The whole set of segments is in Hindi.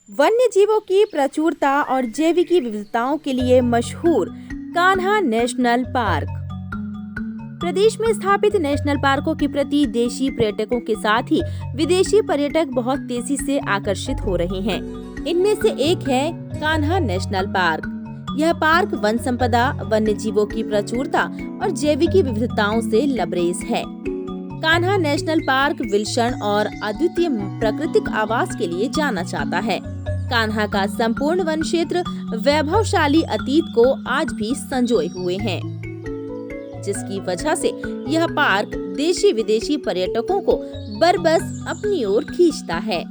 वन्य जीवों की प्रचुरता और जैविकी विविधताओं के लिए मशहूर कान्हा नेशनल पार्क। प्रदेश में स्थापित नेशनल पार्कों के प्रति देशी पर्यटकों के साथ ही विदेशी पर्यटक बहुत तेजी से आकर्षित हो रहे हैं। इनमें से एक है कान्हा नेशनल पार्क। यह पार्क वन संपदा, वन्य जीवों की प्रचुरता और जैविकी विविधताओं से लबरेज है। कान्हा नेशनल पार्क विलक्षण और अद्वितीय प्राकृतिक आवास के लिए जाना जाता है। कान्हा का संपूर्ण वन क्षेत्र वैभवशाली अतीत को आज भी संजोए हुए है, जिसकी वजह से यह पार्क देशी विदेशी पर्यटकों को बरबस अपनी ओर खींचता है।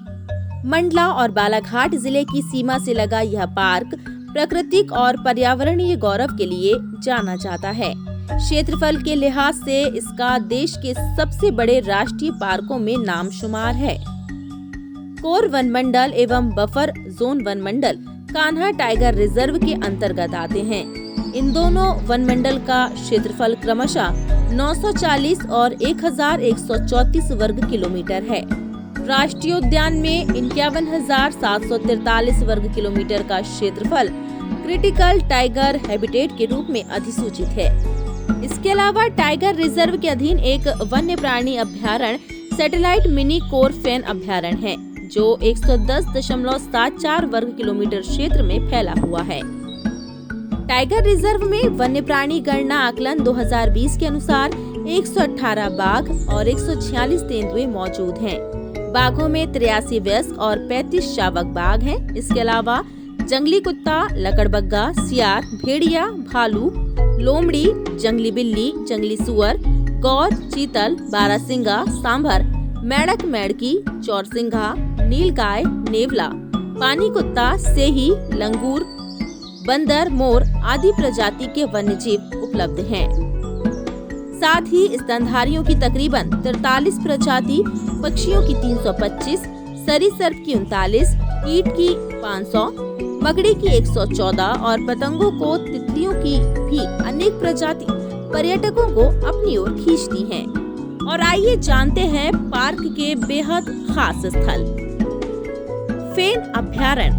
मंडला और बालाघाट जिले की सीमा से लगा यह पार्क प्राकृतिक और पर्यावरणीय गौरव के लिए जाना जाता है। क्षेत्रफल के लिहाज से इसका देश के सबसे बड़े राष्ट्रीय पार्कों में नाम शुमार है। कोर वन मंडल एवं बफर जोन वन मंडल कान्हा टाइगर रिजर्व के अंतर्गत आते हैं। इन दोनों वन मंडल का क्षेत्रफल क्रमशः 940 और 1134 वर्ग किलोमीटर है। राष्ट्रीय उद्यान में 51,743 वर्ग किलोमीटर का क्षेत्रफल क्रिटिकल टाइगर हैबिटेट के रूप में अधिसूचित है। इसके अलावा टाइगर रिजर्व के अधीन एक वन्य प्राणी अभ्यारण्य सैटेलाइट मिनी कोर फेन अभ्यारण्य है, जो 110.74 वर्ग किलोमीटर क्षेत्र में फैला हुआ है। टाइगर रिजर्व में वन्य प्राणी गणना आकलन 2020 के अनुसार 118 बाघ और 146 तेंदुए मौजूद हैं। बाघों में 83 वयस्क और 35 शावक बाघ हैं। इसके अलावा जंगली कुत्ता, लकड़बग्गा, सियार, भेड़िया, भालू, लोमड़ी, जंगली बिल्ली, जंगली सुअर, गौर, चीतल, बारहसिंगा, सांभर, मेढक मेढकी, चौरसिंघा, नीलगाय, नेवला, पानी कुत्ता, सेही, लंगूर, बंदर, मोर आदि प्रजाति के वन्यजीव उपलब्ध हैं। साथ ही स्तनधारियों की तकरीबन 43 प्रजाति, पक्षियों की 325, सरीसृप की 39, कीट की 500, मकड़ी की 114 और पतंगों को तितलियों की भी अनेक प्रजाति पर्यटकों को अपनी ओर खींचती हैं। और आइए जानते हैं पार्क के बेहद खास स्थल। फेन अभ्यारण्य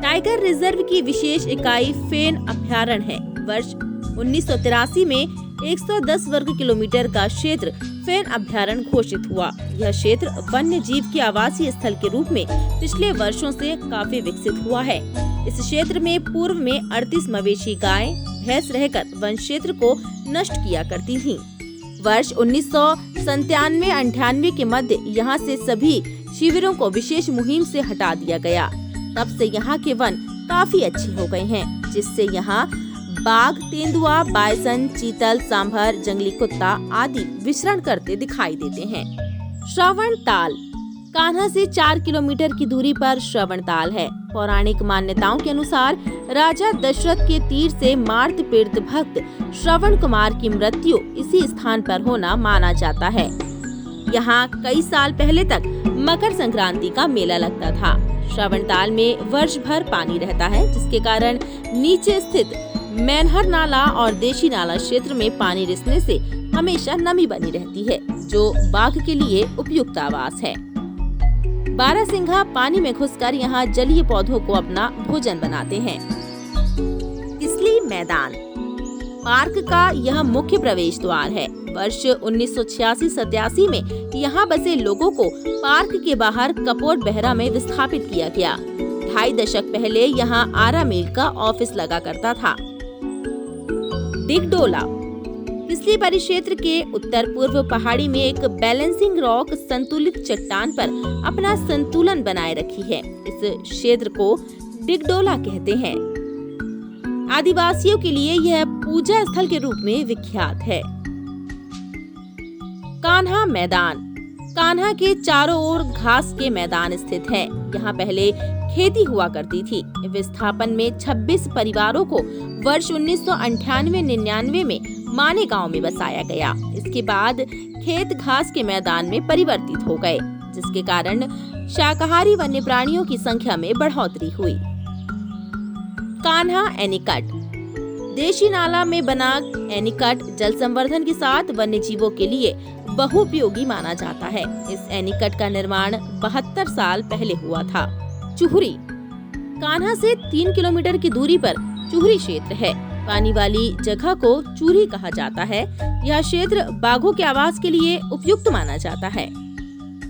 टाइगर रिजर्व की विशेष इकाई फेन अभ्यारण्य है। वर्ष 1983 में 110 वर्ग किलोमीटर का क्षेत्र फेन अभ्यारण्य घोषित हुआ। यह क्षेत्र वन्य जीव के आवासीय स्थल के रूप में पिछले वर्षों से काफी विकसित हुआ है। इस क्षेत्र में पूर्व में 38 मवेशी गायें, भैंस रहकर वन क्षेत्र को नष्ट किया करती थीं। वर्ष 1997-98 के मध्य यहाँ से सभी शिविरों को विशेष मुहिम से हटा दिया गया। तब से यहाँ के वन काफी अच्छे हो गए हैं, जिससे यहाँ बाघ, तेंदुआ, बायसन, चीतल, सांभर, जंगली कुत्ता आदि विचरण करते दिखाई देते हैं। श्रवण ताल कान्हा से 4 किलोमीटर की दूरी पर श्रवण ताल है। पौराणिक मान्यताओं के अनुसार राजा दशरथ के तीर से मार्त पीड़ित भक्त श्रवण कुमार की मृत्यु इसी स्थान पर होना माना जाता है। यहाँ कई साल पहले तक मकर संक्रांति का मेला लगता था। श्रवण ताल में वर्ष भर पानी रहता है, जिसके कारण नीचे स्थित मैनहर नाला और देशी नाला क्षेत्र में पानी रिसने से हमेशा नमी बनी रहती है, जो बाघ के लिए उपयुक्त आवास है। बारहसिंघा पानी में घुसकर यहाँ जलीय पौधों को अपना भोजन बनाते हैं। किसली मैदान पार्क का यह मुख्य प्रवेश द्वार है। वर्ष 1986-87 में यहाँ बसे लोगों को पार्क के बाहर कपोट बहरा में विस्थापित किया गया। 2.5 दशक पहले यहाँ आरा मिल का ऑफिस लगा करता था। डिगडोला किसली परिक्षेत्र के उत्तर पूर्व पहाड़ी में एक बैलेंसिंग रॉक संतुलित चट्टान पर अपना संतुलन बनाए रखी है। इस क्षेत्र को डिगडोला कहते हैं। आदिवासियों के लिए यह पूजा स्थल के रूप में विख्यात है। कान्हा मैदान कान्हा के चारों ओर घास के मैदान स्थित है। यहाँ पहले खेती हुआ करती थी। विस्थापन में 26 परिवारों को वर्ष 1998-99 में माने गांव में बसाया गया। इसके बाद खेत घास के मैदान में परिवर्तित हो गए, जिसके कारण शाकाहारी वन्य प्राणियों की संख्या में बढ़ोतरी हुई। कान्हा एनीकट देशी नाला में बना एनीकट जल संवर्धन के साथ वन्य जीवों के लिए बहुउपयोगी माना जाता है। इस एनीकट का निर्माण 72 साल पहले हुआ था। चुहरी कान्हा से 3 किलोमीटर की दूरी पर चूहरी क्षेत्र है। पानी वाली जगह को चूहरी कहा जाता है। यह क्षेत्र बाघों के आवास के लिए उपयुक्त माना जाता है।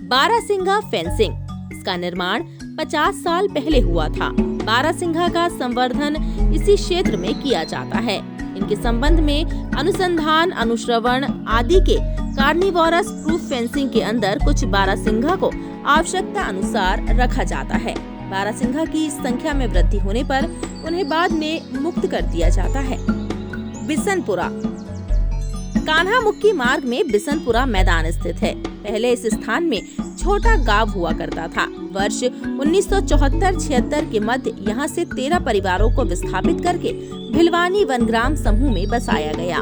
बारहसिंघा फेंसिंग, इसका निर्माण 50 साल पहले हुआ था। बारहसिंघा का संवर्धन इसी क्षेत्र में किया जाता है। इनके संबंध में अनुसंधान, अनुश्रवण आदि के कार्निवोरस प्रूफ फेंसिंग के अंदर कुछ बारहसिंघा को आवश्यकता अनुसार रखा जाता है। बारहसिंघा की संख्या में वृद्धि होने पर उन्हें बाद में मुक्त कर दिया जाता है। बिसनपुरा, कान्हा मुक्की मार्ग में बिसनपुरा मैदान स्थित है। पहले इस स्थान में छोटा गांव हुआ करता था। वर्ष 1974-76 के मध्य यहाँ से 13 परिवारों को विस्थापित करके भिलवानी वनग्राम समूह में बसाया गया।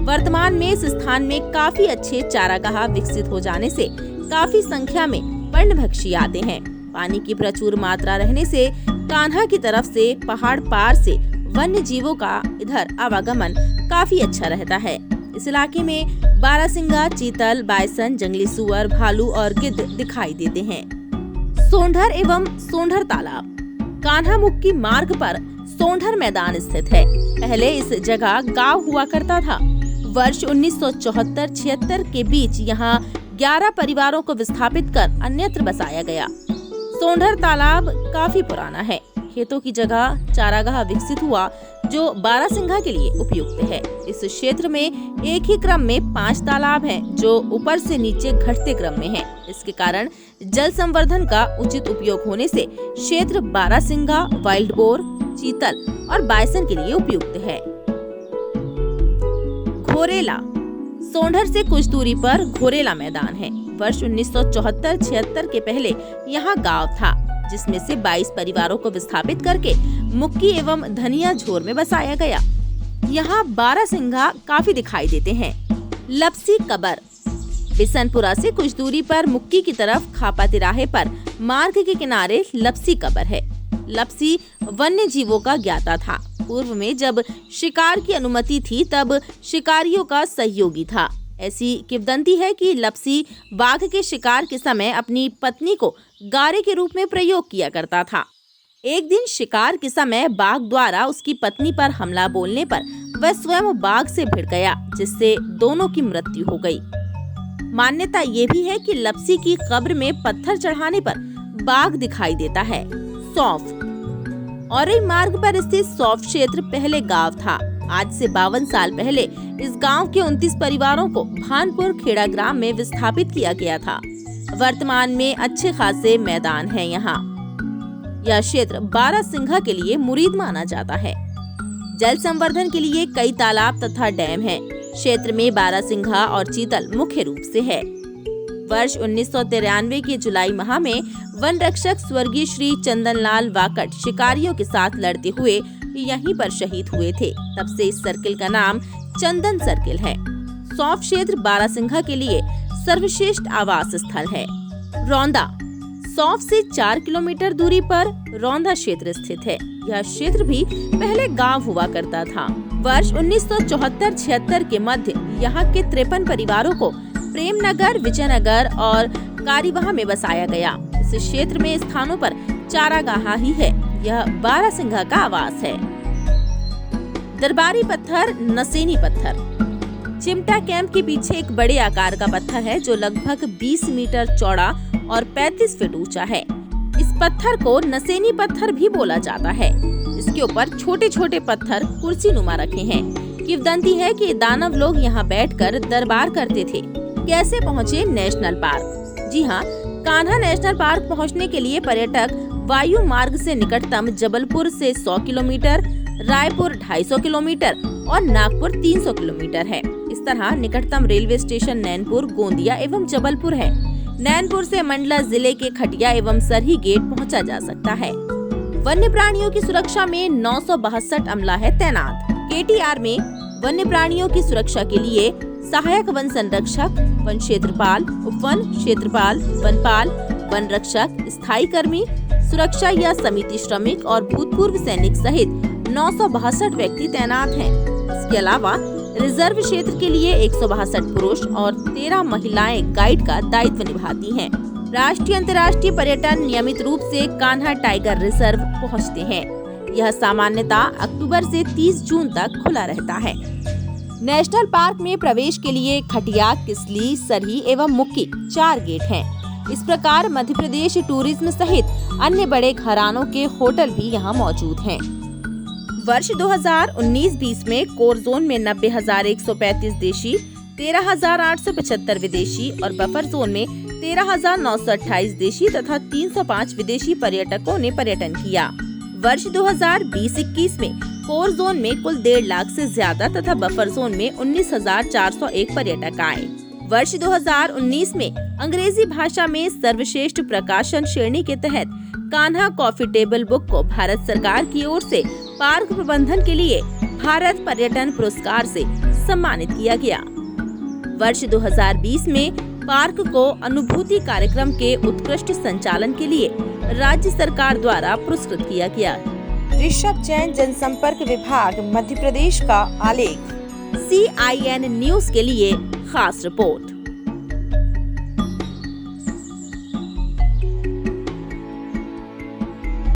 वर्तमान में इस स्थान में काफी अच्छे चारागाह विकसित हो जाने से काफी संख्या में पर्णभक्षी आते हैं। पानी की प्रचुर मात्रा रहने से कान्हा की तरफ से पहाड़ पार से वन्य जीवों का इधर आवागमन काफी अच्छा रहता है। इस इलाके में बारहसिंघा, चीतल, बायसन, जंगली सुअर, भालू और गिद्ध दिखाई देते हैं। सोंढर एवं सोंढर तालाब, कान्हा मुक्की मार्ग पर सोंढर मैदान स्थित है। पहले इस जगह गांव हुआ करता था। वर्ष 1974-76 के बीच यहाँ 11 परिवारों को विस्थापित कर अन्यत्र बसाया गया। सोंढर तालाब काफी पुराना है। खेतों की जगह चारागाह विकसित हुआ जो बारहसिंघा के लिए उपयुक्त है। इस क्षेत्र में एक ही क्रम में 5 तालाब हैं जो ऊपर से नीचे घटते क्रम में हैं। इसके कारण जल संवर्धन का उचित उपयोग होने से क्षेत्र बारहसिंघा, वाइल्ड बोर, चीतल और बायसन के लिए उपयुक्त है। घोरेला, सोंढर से कुछ दूरी पर घोरेला मैदान है। वर्ष 1974-76 के पहले यहाँ गांव था, जिसमें से 22 परिवारों को विस्थापित करके मुक्की एवं धनिया झोर में बसाया गया। यहाँ बारहसिंघा काफी दिखाई देते हैं। लपसी कबर, बिसनपुरा से कुछ दूरी पर मुक्की की तरफ खापा तिराहे पर मार्ग के किनारे लपसी कबर है। लपसी वन्य जीवों का ज्ञाता था। पूर्व में जब शिकार की अनुमति थी तब शिकारियों का सहयोगी था। ऐसी किंवदंती है कि लपसी बाघ के शिकार के समय अपनी पत्नी को गारे के रूप में प्रयोग किया करता था। एक दिन शिकार के समय बाघ द्वारा उसकी पत्नी पर हमला बोलने पर वह स्वयं बाघ से भिड़ गया, जिससे दोनों की मृत्यु हो गई। मान्यता ये भी है कि लपसी की कब्र में पत्थर चढ़ाने पर बाघ दिखाई देता है। सौंफ, औरई मार्ग पर स्थित सौंफ क्षेत्र पहले गांव था। आज से 52 साल पहले इस गांव के 29 परिवारों को भानपुर खेड़ा ग्राम में विस्थापित किया गया था। वर्तमान में अच्छे खासे मैदान हैं यहाँ। यह क्षेत्र बारहसिंघा के लिए मुरीद माना जाता है। जल संवर्धन के लिए कई तालाब तथा डैम हैं। क्षेत्र में बारहसिंघा और चीतल मुख्य रूप से है। वर्ष 1993 के जुलाई माह में वन रक्षक स्वर्गीय श्री चंदनलाल वाकट शिकारियों के साथ लड़ते हुए यहीं पर शहीद हुए थे। तब से इस सर्किल का नाम चंदन सर्किल है। सौंफ क्षेत्र बारहसिंघा के लिए सर्वश्रेष्ठ आवास स्थल है। रौंदा, सौंफ से 4 किलोमीटर दूरी पर रौंदा क्षेत्र स्थित है। यह क्षेत्र भी पहले गांव हुआ करता था। वर्ष 1974-76 के मध्य यहाँ के 53 परिवारों को प्रेमनगर, विजयनगर और कारीवाह में बसाया गया। इस क्षेत्र में स्थानों पर चारागाह ही है। यह बारहसिंघा का आवास है। दरबारी पत्थर, नसेनी पत्थर, चिमटा कैंप के पीछे एक बड़े आकार का पत्थर है जो लगभग 20 मीटर चौड़ा और 35 फीट ऊंचा है। इस पत्थर को नसेनी पत्थर भी बोला जाता है। इसके ऊपर छोटे छोटे पत्थर कुर्सी नुमा रखे हैं। किंवदंती है कि दानव लोग यहाँ बैठकर दरबार करते थे। कैसे पहुँचे नेशनल पार्क? जी हाँ, कान्हा नेशनल पार्क पहुँचने के लिए पर्यटक वायु मार्ग से निकटतम जबलपुर से 100 किलोमीटर, रायपुर 250 किलोमीटर और नागपुर 300 किलोमीटर है। इस तरह निकटतम रेलवे स्टेशन नैनपुर, गोंदिया एवं जबलपुर है। नैनपुर से मंडला जिले के खटिया एवं सरही गेट पहुंचा जा सकता है। वन्य प्राणियों की सुरक्षा में 962 अमला है तैनात। केटीआर में वन्य प्राणियों की सुरक्षा के लिए सहायक वन संरक्षक, वन क्षेत्रपाल, उपवन क्षेत्रपाल, वनपाल, वन रक्षक, स्थायी कर्मी, सुरक्षा या समिति श्रमिक और भूतपूर्व सैनिक सहित 962 व्यक्ति तैनात हैं। इसके अलावा रिजर्व क्षेत्र के लिए 162 पुरुष और 13 महिलाएं गाइड का दायित्व निभाती हैं। राष्ट्रीय अंतर्राष्ट्रीय पर्यटन नियमित रूप से कान्हा टाइगर रिजर्व पहुंचते हैं। यह सामान्यतः अक्टूबर से 30 जून तक खुला रहता है। नेशनल पार्क में प्रवेश के लिए खटिया, किसली, सरही एवं मुक्की 4 गेट हैं। इस प्रकार मध्य प्रदेश टूरिज्म सहित अन्य बड़े घरानों के होटल भी यहाँ मौजूद हैं। वर्ष 2019-20 में कोर जोन में 90,135 देशी, 13,875 विदेशी और बफर जोन में 13,928 देशी तथा 305 विदेशी पर्यटकों ने पर्यटन किया। वर्ष 2020-21 में कोर जोन में कुल 1.5 लाख से ज्यादा तथा बफर जोन में 19,401 पर्यटक आए। वर्ष 2019 में अंग्रेजी भाषा में सर्वश्रेष्ठ प्रकाशन श्रेणी के तहत कान्हा कॉफी टेबल बुक को भारत सरकार की ओर से पार्क प्रबंधन के लिए भारत पर्यटन पुरस्कार से सम्मानित किया गया। वर्ष 2020 में पार्क को अनुभूति कार्यक्रम के उत्कृष्ट संचालन के लिए राज्य सरकार द्वारा पुरस्कृत किया गया। ऋषभ जैन, जनसंपर्क विभाग, मध्य प्रदेश का आलेख। CIN न्यूज के लिए खास रिपोर्ट।